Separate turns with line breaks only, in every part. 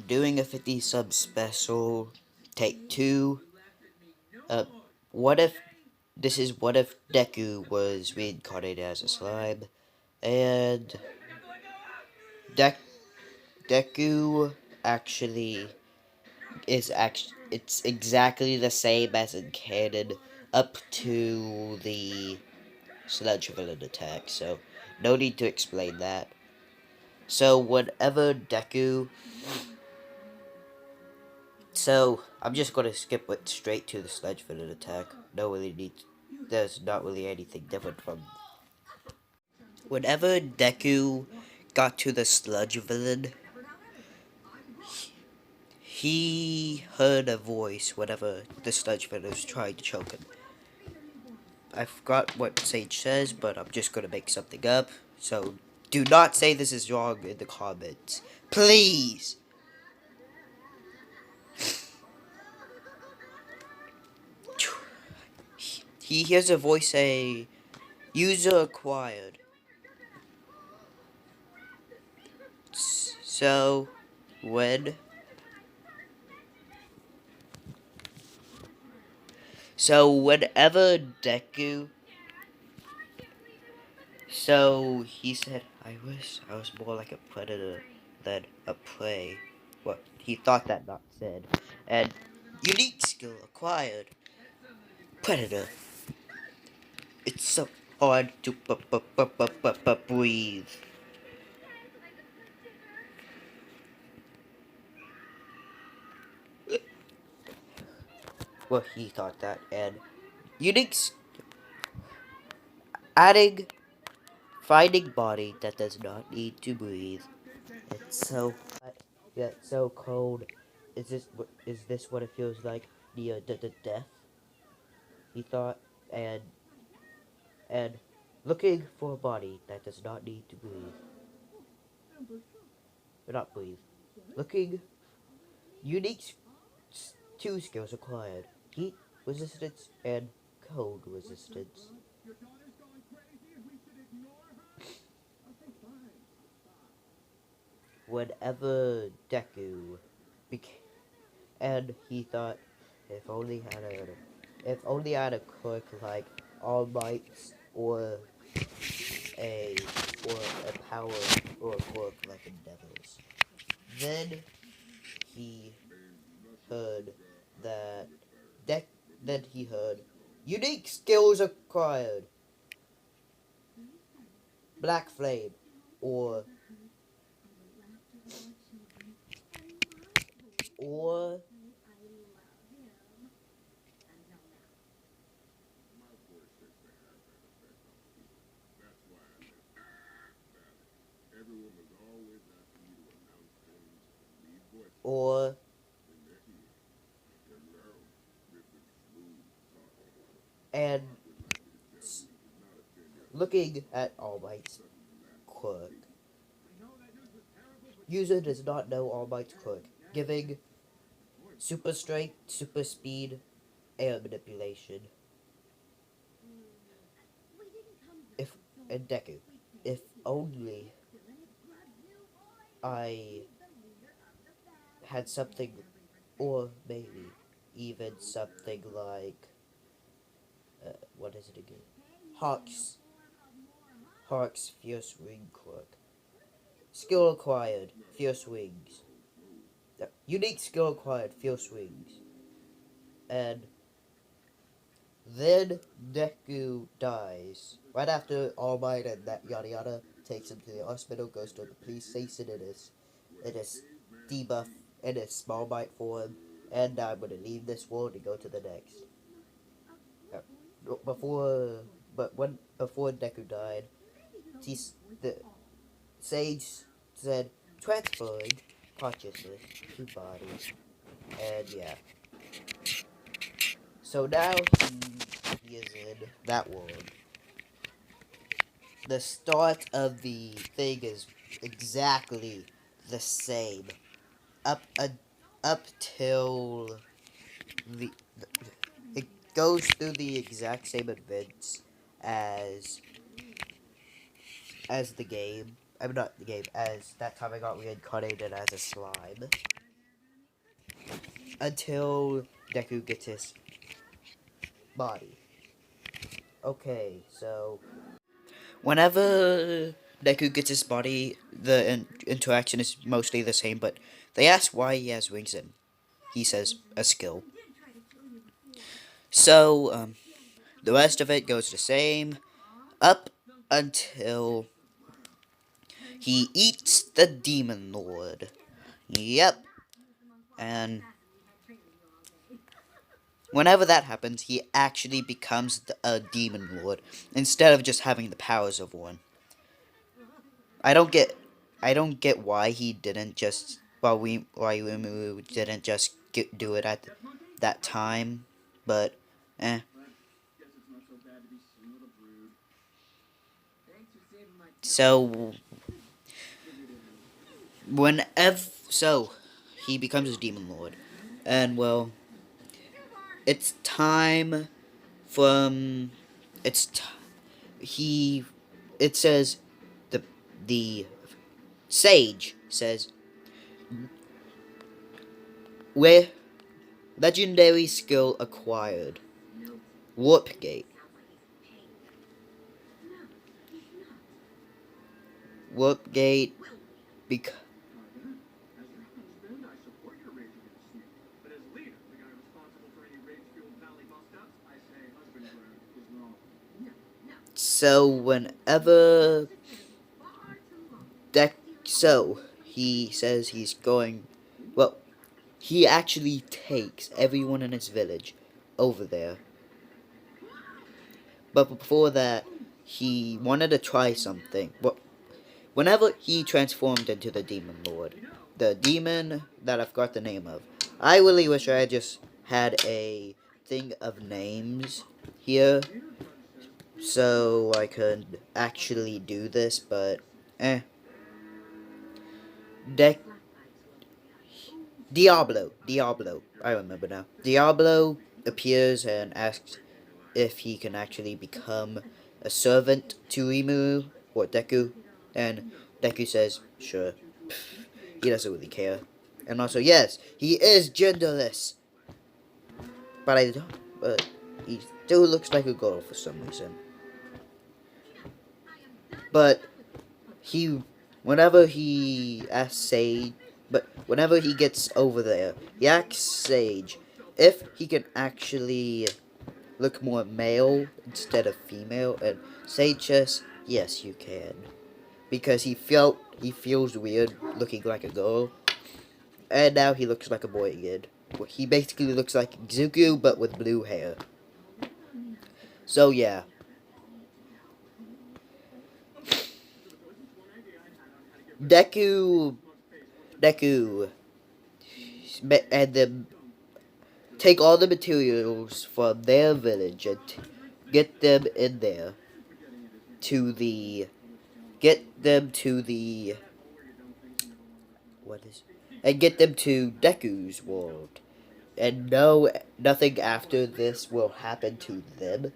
doing a 50 sub special, take 2. What if, what if Deku was reincarnated as a slime, and Deku actually it's exactly the same as in canon up to the sludge villain attack, so no need to explain that. So whenever Deku So, I'm just gonna skip it straight to the sludge villain attack. There's not really anything different from. Whenever Deku got to the sludge villain, he heard a voice whenever the sludge villain was trying to choke him. I forgot what Sage says, but I'm just gonna make something up. So, do not say this is wrong in the comments. Please! He hears a voice say, "User acquired." So, when whenever Deku, he said, "I wish I was more like a predator than a prey." Well, he thought that not said. And unique skill acquired. Predator. It's so hard to breathe. Well, he thought that. And unique adding finding body that does not need to breathe. It's so hot, yet so cold. Is this what it feels like near the death? He thought, and looking for a body that does not need to breathe. Or not breathe. Looking unique 2 skills acquired. Heat resistance and cold resistance. Whenever Deku became, and he thought, if only I had a quirk like All Might's or a power or a quirk like a devil's. Then he heard that then he heard unique skills acquired. Black Flame or or or and looking at All Might's quirk. User does not know All Might's quirk, giving super strength, super speed, and manipulation. And Deku, if only I had something, or maybe even something like, what is it again? Hawk's Fierce Wing Quirk. Skill acquired, Fierce Wings. Unique skill acquired, Fierce Wings. And then Deku dies. Right after All Might and that yada yada takes him to the hospital, goes to the police station, it is debuff in a small bite form, and I'm gonna leave this world and go to the next. Before Deku died, the Sage said transferring consciousness to body, and yeah. So now he is in that world. The start of the thing is exactly the same up till the it goes through the exact same events as the game. I'm not the game, as that time I got reincarnated as a slime. until Deku gets his body. Okay, so whenever Deku gets his body, the interaction is mostly the same, but they ask why he has wings, and he says a skill. So, the rest of it goes the same up until he eats the Demon Lord. Yep. And whenever that happens, he actually becomes a Demon Lord instead of just having the powers of one. I don't get why he didn't just why Uemu didn't just do it at that time, but eh. So he becomes a Demon Lord, and well, it's time from it's t- he it says the sage says where legendary skill acquired, warp gate. Warp gate bec- so whenever he says he's going, well, he actually takes everyone in his village over there. But before that, he wanted to try something. Well, whenever he transformed into the Demon Lord, the demon that I've got the name of, I really wish I just had a thing of names here so I could actually do this, but eh. De- Diablo, I remember now. Diablo appears and asks if he can actually become a servant to Rimuru or Deku, and Deku says, sure. He doesn't really care. And also, yes, he is genderless, but he still looks like a girl for some reason. But he, whenever he asks Sage, but whenever he gets over there, he asks Sage if he can actually look more male instead of female, and Sage says, yes, you can. Because he feels weird looking like a girl, and now he looks like a boy again. He basically looks like Zuko, but with blue hair. So yeah. Deku, and them take all the materials from their village and get them in there to the, get them to the, and get them to Deku's world. And no, nothing after this will happen to them.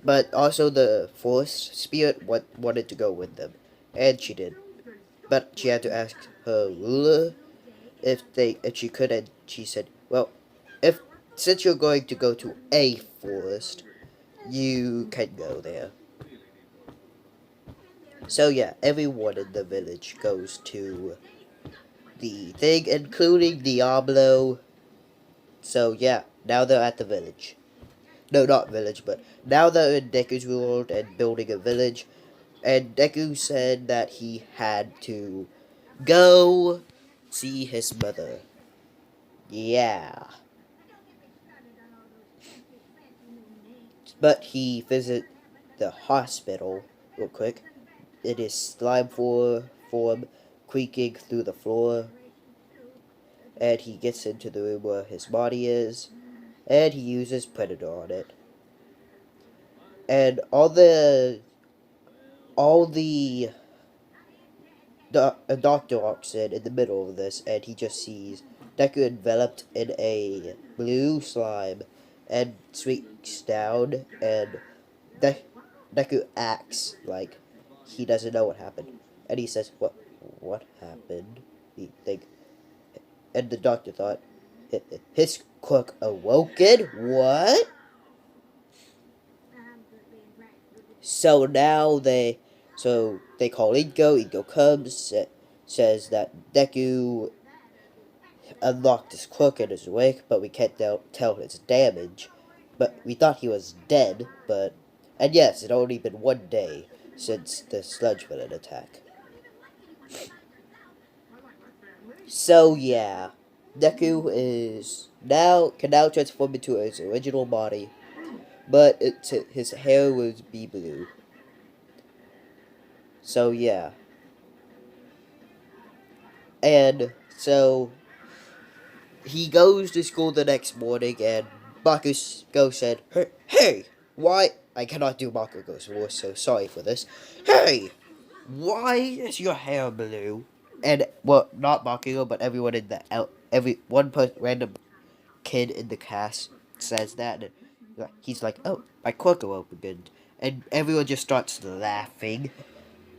But also the Force Spirit wanted to go with them, and she did. But she had to ask her ruler if she could, and she said, "Well, if since you're going to go to a forest, you can go there." So yeah, everyone in the village goes to the thing, including Diablo. So yeah, now they're at the village. No, not village, but now they're in Deku's world and building a village. And Deku said that he had to go see his mother. Yeah. But he visit the hospital real quick. It is slime form creaking through the floor. And he gets into the room where his body is. And he uses Predator on it. And a doctor walks in the middle of this, and he just sees Deku enveloped in a blue slime, and shrinks down, and Deku acts like he doesn't know what happened, and he says, "What happened?" He think, and the doctor thought, his quirk awoken. What? So now they call Ingo. Ingo comes, says that Deku unlocked his quirk and is awake, but we can't tell his damage. But we thought he was dead, and yes, it only been 1 day since the sludge villain attack. So yeah, Deku can now transform into his original body, but his hair will be blue. So yeah, and so he goes to school the next morning, and Bakugo said, "Hey, why?" I cannot do Bakugo's voice, so sorry for this. Hey, why is your hair blue? And well, not Bakugo, but everyone in random kid in the cast says that, and he's like, "Oh, my quirk opened," and everyone just starts laughing,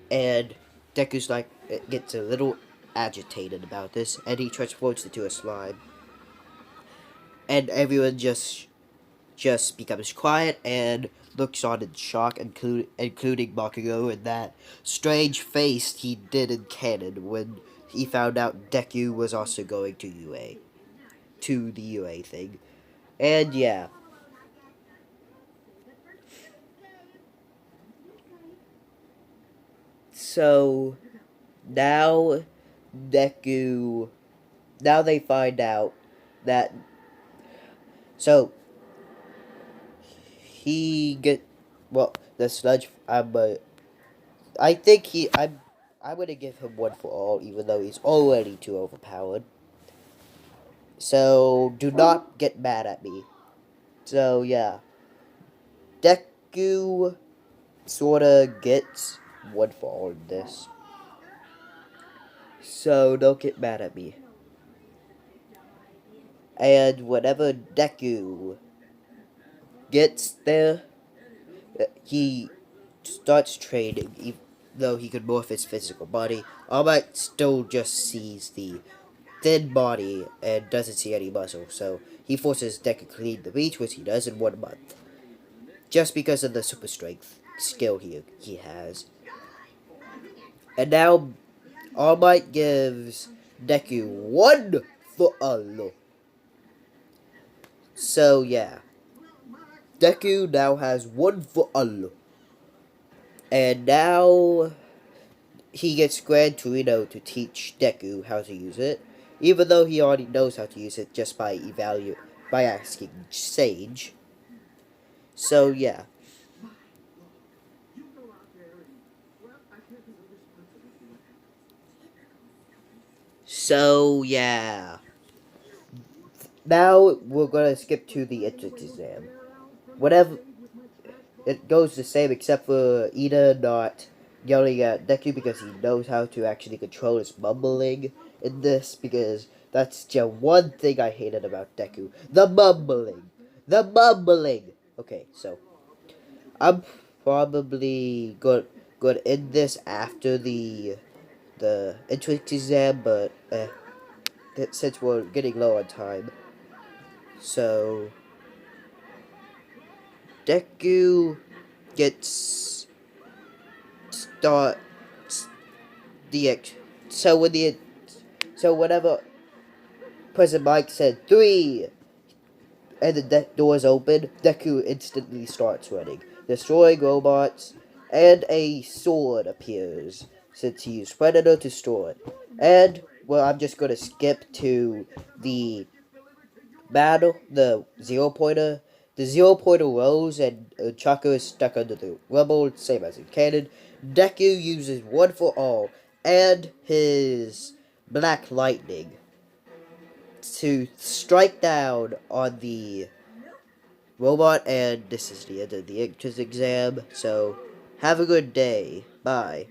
and Deku's like, gets a little agitated about this, and he transforms into a slime, and everyone just becomes quiet and looks on in shock, including Bakugo, and that strange face he did in canon when he found out Deku was also going to the UA thing. And yeah. So now Deku now they find out that so he get well the sludge I think I'm gonna give him one for all, even though he's already too overpowered. So do not get mad at me. So yeah, Deku sorta gets one for all in this. So don't get mad at me. And whenever Deku gets there, he starts training, even though he could morph his physical body. All Might still just sees the thin body and doesn't see any muscle, so he forces Deku to clean the beach, which he does in 1 month, just because of the super strength skill he has. And now All Might gives Deku one for all. So yeah, Deku now has one for all. And now he gets Gran Torino to teach Deku how to use it, even though he already knows how to use it just by asking Sage. So yeah. So yeah. Now we're gonna skip to the entrance exam. Whatever, it goes the same except for Ida not yelling at Deku because he knows how to actually control his mumbling in this, because that's just one thing I hated about Deku. The mumbling. The mumbling. Okay, so I'm probably going to end this after the entrance exam, but since we're getting low on time, so Deku gets start the so when the so whenever President Mike said 3 and the doors open, Deku instantly starts running, destroying robots, and a sword appears since he used Predator to store it. And well, I'm just gonna skip to the battle, the zero pointer. The zero pointer rolls and Chaka is stuck under the rubble, same as in canon. Deku uses one for all and his black lightning to strike down on the robot, and this is the end of the entrance exam. So have a good day. Bye.